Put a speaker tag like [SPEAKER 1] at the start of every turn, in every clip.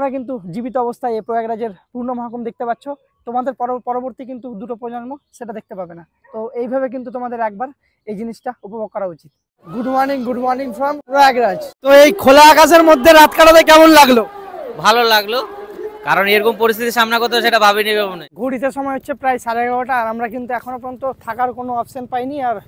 [SPEAKER 1] তোমরা কিন্তু জীবিত অবস্থায় এই প্রয়াগরাজের পূর্ণ মহাকুম্ভ দেখতে পাচ্ছ, তোমাদের পরবর্তী কিন্তু দুটো প্রজন্ম সেটা দেখতে পাবে না। তো এইভাবে কিন্তু তোমাদের একবার এই জিনিসটা উপভোগ করা উচিত। Good morning from Prayagraj. তো এই খোলা আকাশের মধ্যে রাত কাটাতে কেমন লাগলো?
[SPEAKER 2] ভালো লাগলো, কারণ এরকম পরিস্থিতির সামনা করতে সেটা ভাবিনি।
[SPEAKER 1] ঘড়িতে সময় হচ্ছে প্রায় 11:30, আর আমরা কিন্তু এখনো পর্যন্ত থাকার কোনো অপশন পাইনি। আর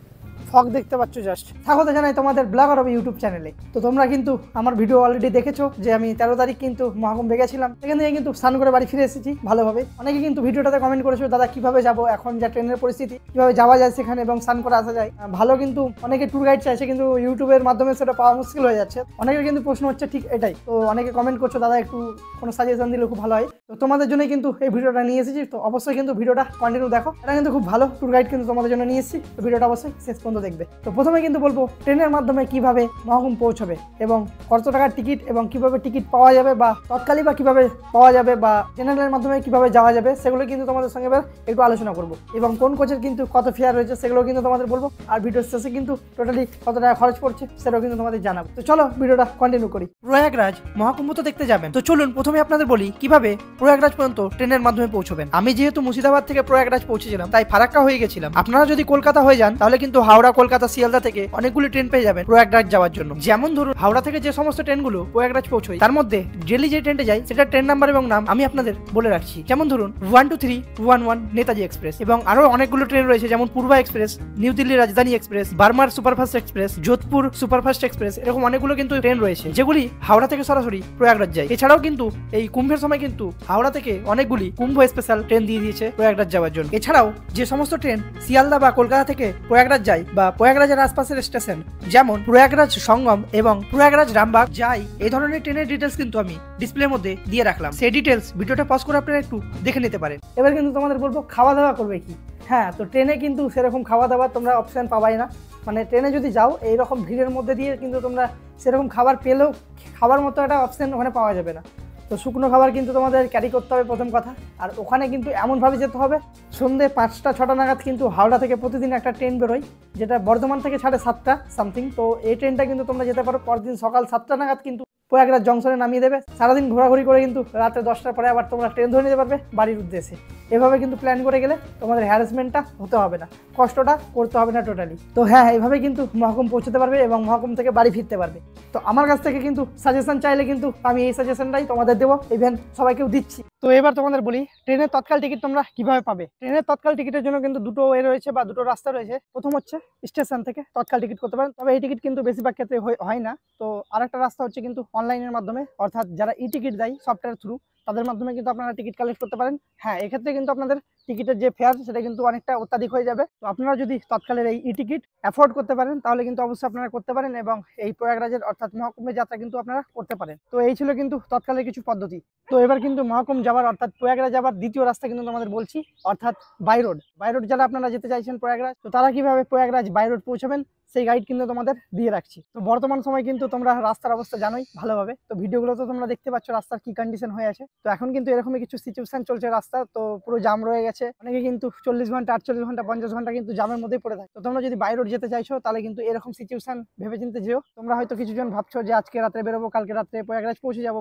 [SPEAKER 1] ফগ দেখতে পাচ্ছ জাস্ট। স্বাগত জানাই তোমাদের ব্লগার হবে ইউটিউব চ্যানেলে। তো তোমরা কিন্তু আমার ভিডিও অলরেডি দেখেছো যে আমি 13 তারিখ কিন্তু মহাকুম্ভে গেছিলাম, সেখান থেকে কিন্তু স্নান করে বাড়ি ফিরে এসেছি ভালোভাবে। অনেকে কিন্তু ভিডিওটাতে কমেন্ট করেছো দাদা কিভাবে যাবো, এখন যা ট্রেনের পরিস্থিতি কিভাবে যাওয়া যায় সেখানে এবং স্নান করে আসা যায়। ভালো কিন্তু অনেকে ট্যুর গাইড চাইছে, কিন্তু ইউটিউবের মাধ্যমে সেটা পাওয়া মুশকিল হয়ে যাচ্ছে। অনেকের কিন্তু প্রশ্ন হচ্ছে ঠিক এটাই। তো অনেকে কমেন্ট করছো দাদা একটু কোনো সাজেশন দিলে খুব ভালো হয়। তো তোমাদের জন্য কিন্তু এই ভিডিওটা নিয়ে এসেছি। তো অবশ্যই কিন্তু ভিডিওটা কন্টিনিউ দেখো, এটা কিন্তু খুব ভালো ট্যুর গাইড কিন্তু তোমাদের জন্য নিয়ে এসেছি। তো ভিডিওটা অবশ্যই শেষ পর্যন্ত দেখবে। তো প্রথমে কিন্তু বলবো ট্রেনের মাধ্যমে কিভাবে মহাকুম্ভ পৌঁছবে এবং কত টাকার টিকিট এবং কিভাবে টিকিট পাওয়া যাবে বা তৎকালীন বা কিভাবে পাওয়া যাবে বা জেনারেলের মাধ্যমে কিভাবে যাওয়া যাবে, সেগুলো কিন্তু তোমাদের সঙ্গে এবার একটু আলোচনা করবো। এবং কোন কোচের কিন্তু কত ফেয়ার রয়েছে সেগুলো কিন্তু তোমাদের বলবো। আর ভিডিওর শেষে কিন্তু টোটালি কত টাকা খরচ পড়ছে সেটাও কিন্তু তোমাদের জানাবো। তো চলো ভিডিওটা কন্টিনিউ করি। প্রয়াগরাজ মহাকুম্ভ তো দেখতে যাবেন, তো চলুন প্রথমে আপনাদের বলি কিভাবে প্রয়াগরাজ পর্যন্ত ট্রেনের মাধ্যমে পৌঁছবেন। আমি যেহেতু মুর্শিদাবাদ থেকে প্রয়াগরাজ পৌঁছেছিলাম তাই ফারাক্কা হয়ে গেছিলাম। আপনারা যদি কলকাতা হয়ে যান তাহলে কিন্তু হাওড়া, কলকাতা, শিয়ালদা থেকে অনেকগুলি ট্রেন পেয়ে যাবেন প্রয়াগরাজ যাওয়ার জন্য। যেমন ধরুন হাওড়া থেকে যে সমস্ত ট্রেনগুলো প্রয়াগরাজ পৌঁছয় তার মধ্যে ডেলি যে ট্রেনটা যায় সেটা ট্রেন নাম্বার এবং নাম আমি আপনাদের বলে রাখছি। যেমন ধরুন 12311 নেতাজি এক্সপ্রেস, এবং আরো অনেকগুলো ট্রেন রয়েছে যেমন পূর্বা express, new Delhi Rajdhani express, Barmer superfast express, Jodhpur superfast express, এরকম অনেকগুলো কিন্তু ট্রেন রয়েছে যেগুলি হাওড়া থেকে সরাসরি প্রয়াগরাজ যায়। এছাড়াও কিন্তু এই কুম্ভের সময় কিন্তু হাওড়া থেকে অনেকগুলি কুম্ভ স্পেশাল ট্রেন দিয়ে দিয়েছে প্রয়াগরাজ যাওয়ার জন্য। এছাড়াও যে সমস্ত ট্রেন শিয়ালদা বা কলকাতা থেকে প্রয়াগরাজ যায় বা প্রয়াগরাজের আশপাশের স্টেশন যেমন প্রয়াগরাজ সঙ্গম এবং প্রয়াগরাজ রামবাগ যায়, এই ধরনের ট্রেনের ডিটেলস কিন্তু আমি ডিসপ্লের মধ্যে দিয়ে রাখলাম। সেই ডিটেলস ভিডিওটা পজ করে আপনারা একটু দেখে নিতে পারেন। এবার কিন্তু তোমাদের বলবো খাওয়া দাওয়া করবে কি। হ্যাঁ, তো ট্রেনে কিন্তু সেরকম খাওয়া দাওয়া তোমরা অপশন পাবাই না। মানে ট্রেনে যদি যাও এইরকম ভিড়ের মধ্যে দিয়ে কিন্তু তোমরা সেরকম খাবার পেলেও খাবার মতো একটা অপশন ওখানে পাওয়া যাবে না। তো শুকনো খাবার কিন্তু তোমাদের ক্যারি করতে হবে প্রথম কথা। আর ওখানে কিন্তু এমনভাবে যেতে হবে সন্ধ্যে 5টা-6টা নাগাদ কিন্তু হাওড়া থেকে প্রতিদিন একটা ট্রেন বেরোয় যেটা বর্ধমান থেকে 7:30 সামথিং। তো এই ট্রেনটা কিন্তু তোমরা যেতে পারো পরদিন সকাল 7টা নাগাদ কিন্তু প্রয়াগরাজ জংশনে নামিয়ে দেবে। সারাদিন ঘোরাঘুরি করে কিন্তু রাতে 10টার পরে আবার তোমরা ট্রেন ধরে নিতে পারবে বাড়ির উদ্দেশ্যে। এভাবে কিন্তু প্ল্যান করে গেলে তোমাদের হ্যারাসমেন্টটা হতে হবে না, কষ্টটা করতে হবে না টোটালি। তো হ্যাঁ, এইভাবে কিন্তু মহাকুম্ভ পৌঁছতে পারবে এবং মহাকুম্ভ থেকে বাড়ি ফিরতে পারবে। তো আমার কাছ থেকে কিন্তু সাজেশন চাইলে কিন্তু আমি এই সাজেশনটাই তোমাদের দেবো, ইভেন সবাইকেও দিচ্ছি। তো এবার তোমাদের বলি ট্রেনের তৎকাল টিকিট তোমরা কিভাবে পাবে। ট্রেনের তৎকাল টিকিটের জন্য কিন্তু দুটো ওয়ে রয়েছে বা দুটো রাস্তা রয়েছে। প্রথম হচ্ছে স্টেশন থেকে তৎকাল টিকিট করতে পারেন, তবে এই টিকিট কিন্তু বেশিরভাগ ক্ষেত্রে হয় না। তো আরেকটা রাস্তা হচ্ছে কিন্তু অনলাইনের মাধ্যমে, অর্থাৎ যারা ই টিকিট দেয় সফটওয়্যার থ্রু, তাদের মাধ্যমে কিন্তু আপনারা টিকিট কালেক্ট করতে পারেন। হ্যাঁ, এক্ষেত্রে কিন্তু আপনাদের টিকিটের যে ফেয়ার সেটা কিন্তু অনেকটা অত্যাধিক হয়ে যাবে। তো আপনারা যদি তৎকালের এই ই টিকিট অ্যাফোর্ড করতে পারেন তাহলে কিন্তু অবশ্যই আপনারা করতে পারেন এবং এই প্রয়াগরাজের অর্থাৎ মহাকুম্ভের যাত্রা কিন্তু আপনারা করতে পারেন। তো এই ছিল কিন্তু তৎকালের কিছু পদ্ধতি। তো এবার কিন্তু মহাকুম্ভ যাবার অর্থাৎ প্রয়াগরাজ যাবার দ্বিতীয় রাস্তা কিন্তু তোমাদের বলছি, অর্থাৎ বাই রোড। বাই রোড যারা আপনারা যেতে চাইছেন প্রয়াগরাজ, তো তারা কিভাবে প্রয়াগরাজ বাই রোড পৌঁছাবেন সেই গাইড কিন্তু তোমাদের দিয়ে রাখছি। তো বর্তমান সময় কিন্তু তোমরা রাস্তার অবস্থা জানোই ভালোভাবে। তো ভিডিওগুলো তো তোমরা দেখতে পাচ্ছ রাস্তার কি কন্ডিশন হয়ে আছে। তো এখন কিন্তু এরকমই কিছু সিচুয়েশন চলছে রাস্তা, তো পুরো জাম রয়ে গেছে। অনেকে কিন্তু 40 ঘন্টা, 48 ঘন্টা, 50 ঘন্টা কিন্তু জামের মধ্যেই পড়ে থাকে। তো তোমরা যদি বাই রোড যেতে চাইছো তাহলে কিন্তু এরকম সিচুয়েশন ভেবে চিন্তে যেও। তোমরা হয়তো কিছুজন ভাবছো যে আজকে রাত্রে বেরোবো, কালকে রাত্রে প্রয়াগরাজ পৌঁছে যাবো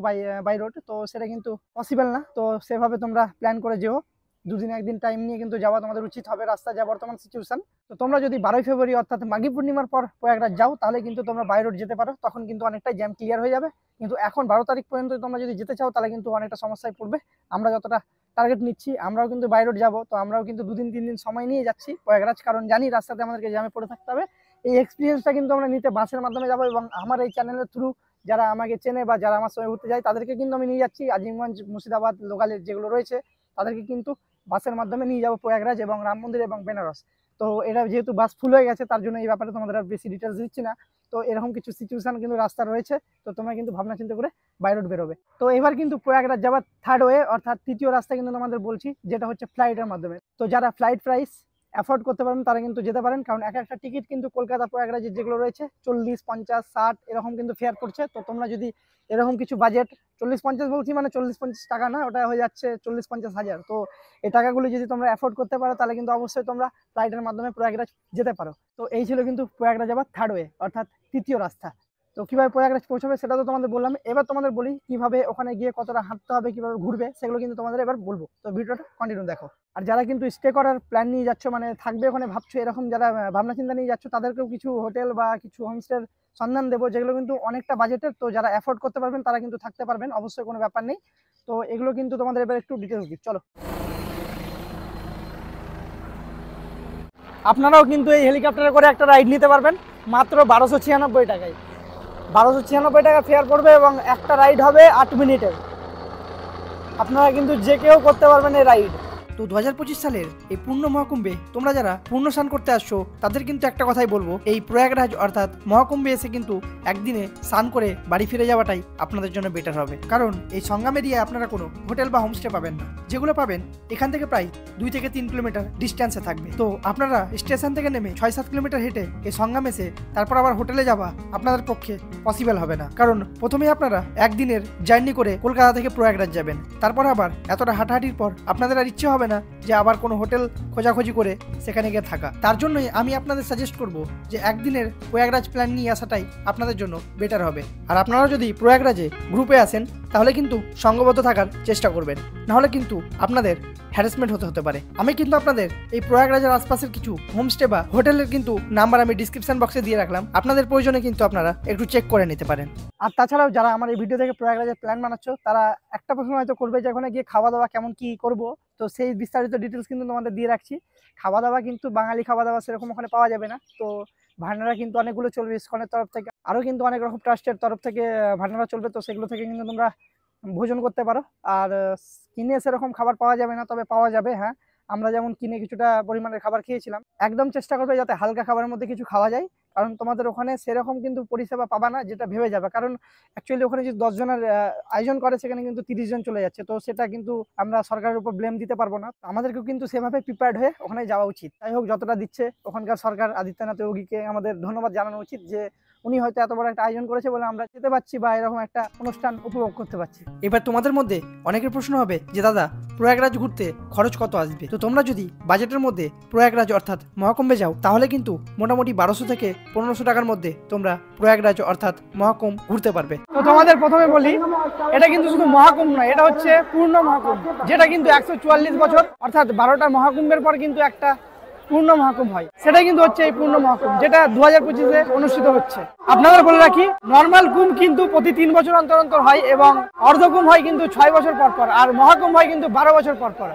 [SPEAKER 1] বাই রোড, তো সেটা কিন্তু পসিবল না। তো সেভাবে তোমরা প্ল্যান করে যেও, দুদিন একদিন টাইম নিয়ে কিন্তু যাওয়া তোমাদের উচিত হবে রাস্তা যা বর্তমান সিচুয়েশন। তো তোমরা যদি 12ই ফেব্রুয়ারি অর্থাৎ মাঘী পূর্ণিমার পর প্রয়াগরাজ যাও তাহলে কিন্তু তোমরা বাই রোড যেতে পারো, তখন কিন্তু অনেকটাই জ্যাম ক্লিয়ার হয়ে যাবে। কিন্তু এখন 12 তারিখ পর্যন্ত তোমরা যদি যেতে চাও তাহলে কিন্তু অনেকটা সমস্যায় পড়বে। আমরা যতটা টার্গেট নিচ্ছি আমরাও কিন্তু বাই রোড যাবো, তো আমরাও কিন্তু 2-3 দিন সময় নিয়ে যাচ্ছি প্রয়াগরাজ, কারণ জানি রাস্তাতে আমাদেরকে জ্যামে পড়ে থাকতে হবে। এই এক্সপিরিয়েন্সটা কিন্তু আমরা নিতে বাসের মাধ্যমে যাবো এবং আমার এই চ্যানেলের থ্রু যারা আমাকে চেনে বা যারা আমার সঙ্গে ঘুরতে যায় তাদেরকে কিন্তু আমি নিয়ে যাচ্ছি। আজিমগঞ্জ, মুর্শিদাবাদ লোকালের যেগুলো রয়েছে তাদেরকে কিন্তু বাসের মাধ্যমে নিয়ে যাবো প্রয়াগরাজ এবং রাম মন্দির এবং বেনারস। তো এটা যেহেতু বাস ফুল হয়ে গেছে তার জন্য এই ব্যাপারে তোমাদের আর বেশি ডিটেলস দিচ্ছি না। তো এরকম কিছু সিচুয়েশন কিন্তু রাস্তা রয়েছে, তো তোমরা কিন্তু ভাবনা চিন্তা করে বাই রোড বেরোবে। তো এবার কিন্তু প্রয়াগরাজ যাবার থার্ড ওয়ে অর্থাৎ তৃতীয় রাস্তা কিন্তু তোমাদের বলছি, যেটা হচ্ছে ফ্লাইটের মাধ্যমে। তো যারা ফ্লাইট প্রাইস অ্যাফোর্ড করতে পারেন তারা কিন্তু যেতে পারেন, কারণ এক একটা টিকিট কিন্তু কলকাতা প্রয়াগরাজের যেগুলো রয়েছে 40, 50, 60 এরকম কিন্তু ফেয়ার পড়ছে। তো তোমরা যদি এরকম কিছু বাজেট, 40-50 বলছি মানে 40-50 টাকা না, ওটা হয়ে যাচ্ছে 40-50 হাজার। তো এই টাকাগুলো যদি তোমরা অ্যাফোর্ড করতে পারো তাহলে কিন্তু অবশ্যই তোমরা ফ্লাইটের মাধ্যমে প্রয়াগরাজ যেতে পারো। তো এই ছিল কিন্তু প্রয়াগরাজ যাবার থার্ড ওয়ে অর্থাৎ তৃতীয় রাস্তা। তো কীভাবে প্রয়াগরাজ পৌঁছাবে সেটা তো তোমাদের বললাম। এবার তোমাদের বলি কীভাবে ওখানে গিয়ে কতটা হাঁটতে হবে, কীভাবে ঘুরবে, সেগুলো কিন্তু তোমাদের এবার বলবো। তো ভিডিওটা কন্টিনিউ দেখো। আর যারা কিন্তু স্টে করার প্ল্যান নিয়ে যাচ্ছ, মানে থাকবে ওখানে ভাবছো, এরকম যারা ভাবনা চিন্তা নিয়ে যাচ্ছ, তাদেরকেও কিছু হোটেল বা কিছু হোমস্টের সন্ধান দেবো, যেগুলো কিন্তু অনেকটা বাজেটের। তো যারা অ্যাফোর্ড করতে পারবেন তারা কিন্তু থাকতে পারবেন, অবশ্যই কোনো ব্যাপার নেই। তো এগুলো কিন্তু তোমাদের এবার একটু ডিটেলস দিই, চলো। আপনারাও কিন্তু এই হেলিকপ্টারে করে একটা রাইড নিতে পারবেন মাত্র 1296 টাকায়। 1296 টাকা ফেয়ার পড়বে এবং একটা রাইড হবে 8 মিনিটের। আপনারা কিন্তু যে কেউ করতে পারবেন এই রাইড। তো 2025 সালের এই পূর্ণ মহাকুম্ভে তোমরা যারা পূর্ণ স্নান করতে আসছো, তাদের কিন্তু একটা কথাই বলবো, এই প্রয়াগরাজ অর্থাৎ মহাকুম্ভে এসে কিন্তু একদিনে স্নান করে বাড়ি ফিরে যাওয়াটাই আপনাদের জন্য বেটার হবে। কারণ এই সঙ্গম এরিয়ায় আপনারা কোনো হোটেল বা হোমস্টে পাবেন না। যেগুলো পাবেন এখান থেকে প্রায় 2 থেকে 3 কিলোমিটার ডিস্টেন্সে থাকবে। তো আপনারা স্টেশন থেকে নেমে 6-7 কিলোমিটার হেঁটে এই সঙ্গম এসে তারপর আবার হোটেলে যাওয়া আপনাদের পক্ষে পসিবল হবে না। কারণ প্রথমেই আপনারা একদিনের জার্নি করে কলকাতা থেকে প্রয়াগরাজ যাবেন, তারপর আবার এতটা হাঁটাহাঁটির পর আপনাদের আর ইচ্ছে হবে না যে আবার কোনো হোটেল খোঁজাখুঁজি করে সেখানে গিয়ে থাকা। তার জন্যই আমি আপনাদের সাজেস্ট করব যে একদিনের প্রয়াগরাজ প্ল্যান নিয়ে আসাটাই আপনাদের জন্য বেটার হবে। আর আপনারা যদি প্রয়াগরাজে গ্রুপে আসেন তাহলে কিন্তু সঙ্গবদ্ধ থাকার চেষ্টা করবেন, নাহলে কিন্তু আপনাদের হ্যারাসমেন্ট হতে পারে। আমি কিন্তু আপনাদের এই প্রয়াগরাজের আশপাশের কিছু হোমস্টে বা হোটেলের কিন্তু নাম্বার আমি ডিসক্রিপশন বক্সে দিয়ে রাখলাম, আপনাদের প্রয়োজনে কিন্তু আপনারা একটু চেক করে নিতে পারেন। আর তাছাড়াও যারা আমার এই ভিডিও থেকে প্রয়াগরাজের প্ল্যান বানাচ্ছ, তারা একটা প্রশ্ন হয়তো করবে যে ওখানে গিয়ে খাওয়া দাওয়া কেমন কি করব। তো সেই বিস্তারিত ডিটেলস কিন্তু তোমাদের দিয়ে রাখছি। খাওয়া দাওয়া কিন্তু বাঙালি খাওয়া দাওয়া সেরকম ওখানে পাওয়া যাবে না। তো ভান্ডারা কিন্তু অনেকগুলো চলবে ইসকনের তরফ থেকে, আরও কিন্তু অনেক রকম ট্রাস্টের তরফ থেকে ভান্ডারা চলবে। তো সেগুলো থেকে কিন্তু তোমরা ভোজন করতে পারো। আর কিনে সেরকম খাবার পাওয়া যাবে না, তবে পাওয়া যাবে, হ্যাঁ। আমরা যেমন কিনে কিছুটা পরিমাণের খাবার খেয়েছিলাম। একদম চেষ্টা করবে যাতে হালকা খাবারের মধ্যে কিছু খাওয়া যায়, কারণ তোমাদের ওখানে সেরকম কিন্তু পরিষেবা পাবা না যেটা ভেবে যাবে। কারণ অ্যাকচুয়ালি ওখানে যদি 10 জনের আয়োজন করে, সেখানে কিন্তু 30 জন চলে যাচ্ছে। তো সেটা কিন্তু আমরা সরকারের উপর ব্লেম দিতে পারবো না। আমাদেরকেও কিন্তু সেভাবে প্রিপেয়ার্ড হয়ে ওখানে যাওয়া উচিত। যাই হোক, যতটা দিচ্ছে ওখানকার সরকার, আদিত্যনাথ যোগীকে আমাদের ধন্যবাদ জানানো উচিত যে উনি হয়তো এত বড় একটা আয়োজন করেছে বলে আমরা যেতে পারছি বা এরকম একটা অনুষ্ঠান উপভোগ করতে পারছি। এবার তোমাদের মধ্যে অনেকের প্রশ্ন হবে যে দাদা, প্রয়াগরাজ ঘুরতে খরচ কত আসবে? তো তোমরা যদি বাজেটের মধ্যে প্রয়াগরাজ অর্থাৎ মহাকুম্ভে যাও, তাহলে কিন্তু মোটামুটি 1200 থেকে 1500 টাকার মধ্যে তোমরা প্রয়াগরাজ অর্থাৎ মহাকুম্ভ ঘুরতে পারবে। তো তোমাদের প্রথমে বলি, এটা কিন্তু শুধু মহাকুম্ভ নয়, এটা হচ্ছে পূর্ণ মহাকুম্ভ, যেটা কিন্তু 144 বছর অর্থাৎ 12টা মহাকুম্ভের পর কিন্তু একটা পূর্ণ মহাকুম্ভ হয়। সেটাই কিন্তু হচ্ছে এই পূর্ণ মহাকুম্ভ, যেটা 2025-এ অনুষ্ঠিত হচ্ছে। আপনাদের বলে রাখি, নর্মাল কুম্ভ কিন্তু প্রতি 3 বছর অন্তর অন্তর হয় এবং অর্ধকুম্ভ হয় কিন্তু 6 বছর পর পর, আর মহাকুম্ভ হয় কিন্তু 12 বছর পর পর।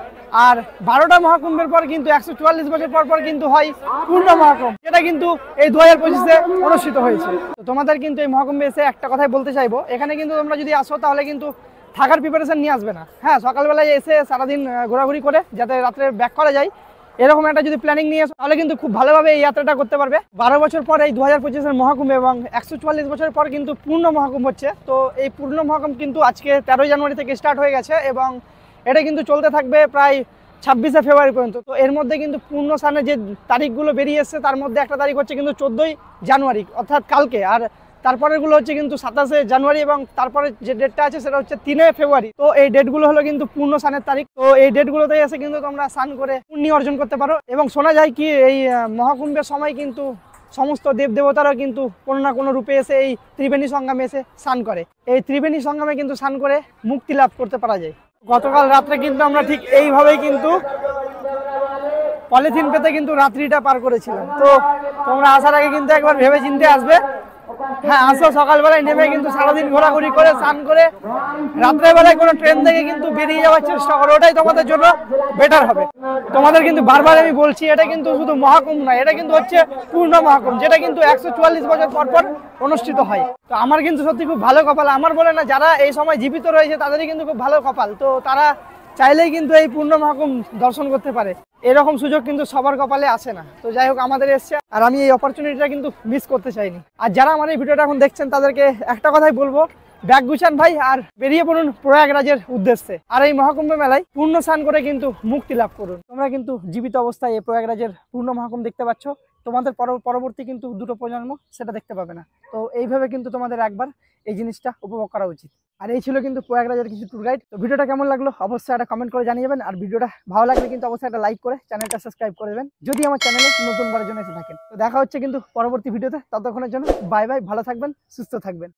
[SPEAKER 1] আর 12টা মহাকুম্ভের পর কিন্তু 144 বছর পর পর কিন্তু হয় পূর্ণ মহাকুম্ভ, যেটা কিন্তু এই 2025-এ অনুষ্ঠিত হয়েছে। তো তোমাদের কিন্তু এই মহাকুম্ভে এসে একটা কথাই বলতে চাইবো, এখানে কিন্তু তোমরা যদি আসো তাহলে কিন্তু থাকার প্রিপারেশন নিয়ে আসবে না। হ্যাঁ, সকালবেলায় এসে সারাদিন ঘোরাঘুরি করে যাতে রাত্রে ব্যাক করা যায়, এরকম একটা যদি প্ল্যানিং নিয়ে আসো তাহলে কিন্তু খুব ভালোভাবে এই যাত্রাটা করতে পারবে। 12 বছর পর এই 2025-এর মহাকুম্ভ এবং 144 বছর পর কিন্তু পূর্ণ মহাকুম্ভ হচ্ছে। তো এই পূর্ণ মহাকুম্ভ কিন্তু আজকে 13 জানুয়ারি থেকে স্টার্ট হয়ে গেছে এবং এটা কিন্তু চলতে থাকবে প্রায় 26শে ফেব্রুয়ারি পর্যন্ত। তো এর মধ্যে কিন্তু পূর্ণ স্নানের যে তারিখগুলো বেরিয়ে এসছে, তার মধ্যে একটা তারিখ হচ্ছে কিন্তু 14ই জানুয়ারি অর্থাৎ কালকে, আর তারপরেরগুলো হচ্ছে কিন্তু 27শে জানুয়ারি এবং তারপরে যে ডেটটা আছে সেটা হচ্ছে 3 ফেব্রুয়ারি। তো এই ডেটগুলো হলো কিন্তু পূর্ণ স্নানের তারিখ। তো এই ডেটগুলোতে এসে কিন্তু তোমরা স্নান করে পুণ্য অর্জন করতে পারো। এবং শোনা যায় কি এই মহাকুম্ভের সময় কিন্তু সমস্ত দেবদেবতারাও কিন্তু কোনো না কোনো রূপে এসে এই ত্রিবেণী সঙ্গমে এসে স্নান করে। এই ত্রিবেণী সঙ্গমে কিন্তু স্নান করে মুক্তি লাভ করতে পারা যায়। গতকাল রাত্রে কিন্তু আমরা ঠিক এইভাবেই কিন্তু পলিথিন পেতে কিন্তু রাত্রিটা পার করেছিলাম। তো তোমরা আসার আগে কিন্তু একবার ভেবে চিন্তে আসবে। হ্যাঁ, আসো সকালবেলায় নেমে কিন্তু সারাদিন ঘোরাঘুরি করে স্নান করে রাত্রেবেলায় কোনো ট্রেন থেকে কিন্তু বেরিয়ে যাওয়ার চেষ্টা করো, ওটাই তোমাদের জন্য বেটার হবে। তোমাদের কিন্তু বারবার আমি বলছি, এটা কিন্তু শুধু মহাকুম্ভ নয়, এটা কিন্তু হচ্ছে পূর্ণ মহাকুম্ভ, যেটা কিন্তু 144 বছর পর পর অনুষ্ঠিত হয়। তো আমার কিন্তু সত্যি খুব ভালো কপাল, আমার বলে না, যারা এই সময় জীবিত রয়েছে তাদেরই কিন্তু খুব ভালো কপাল। তো তারা চাইলেই কিন্তু এই পূর্ণ মহাকুম্ভ দর্শন করতে পারে, এরকম সুযোগ কিন্তু সবার কপালে আসে না। তো যাই হোক, আমাদের এসছে আর আমি এই অপরচুনিটিটা কিন্তু মিস করতে চাইনি। আর যারা আমার এই ভিডিওটা এখন দেখছেন তাদেরকে একটা কথাই বলবো, ব্যাগ গুছান ভাই আর বেরিয়ে পড়ুন প্রয়াগরাজের উদ্দেশ্যে। আর এই মহাকুম্ভ মেলায় পূর্ণ স্নান করে কিন্তু মুক্তি লাভ করুন। তোমরা কিন্তু জীবিত অবস্থায় এই প্রয়াগরাজের পূর্ণ মহাকুম্ভ দেখতে পাচ্ছ, তোমাদের পরবর্তী কিন্তু দুটো প্রজন্ম সেটা দেখতে পাবে না। তো এইভাবে কিন্তু তোমাদের একবার এই জিনিসটা উপভোগ করা উচিত। আর এই ছিল কিন্তু প্রয়াগরাজের কিছু ট্যুর গাইড। তো ভিডিওটা কেমন লাগলো অবশ্যই একটা কমেন্ট করে জানিয়ে যাবেন, আর ভিডিওটা ভালো লাগলে কিন্তু অবশ্যই একটা লাইক করে চ্যানেলটা সাবস্ক্রাইব করে দেবেন যদি আমার চ্যানেলে নতুনবারের জন্য এসে থাকেন। তো দেখা হচ্ছে কিন্তু পরবর্তী ভিডিওতে, ততক্ষণের জন্য বাই বাই, ভালো থাকবেন, সুস্থ থাকবেন।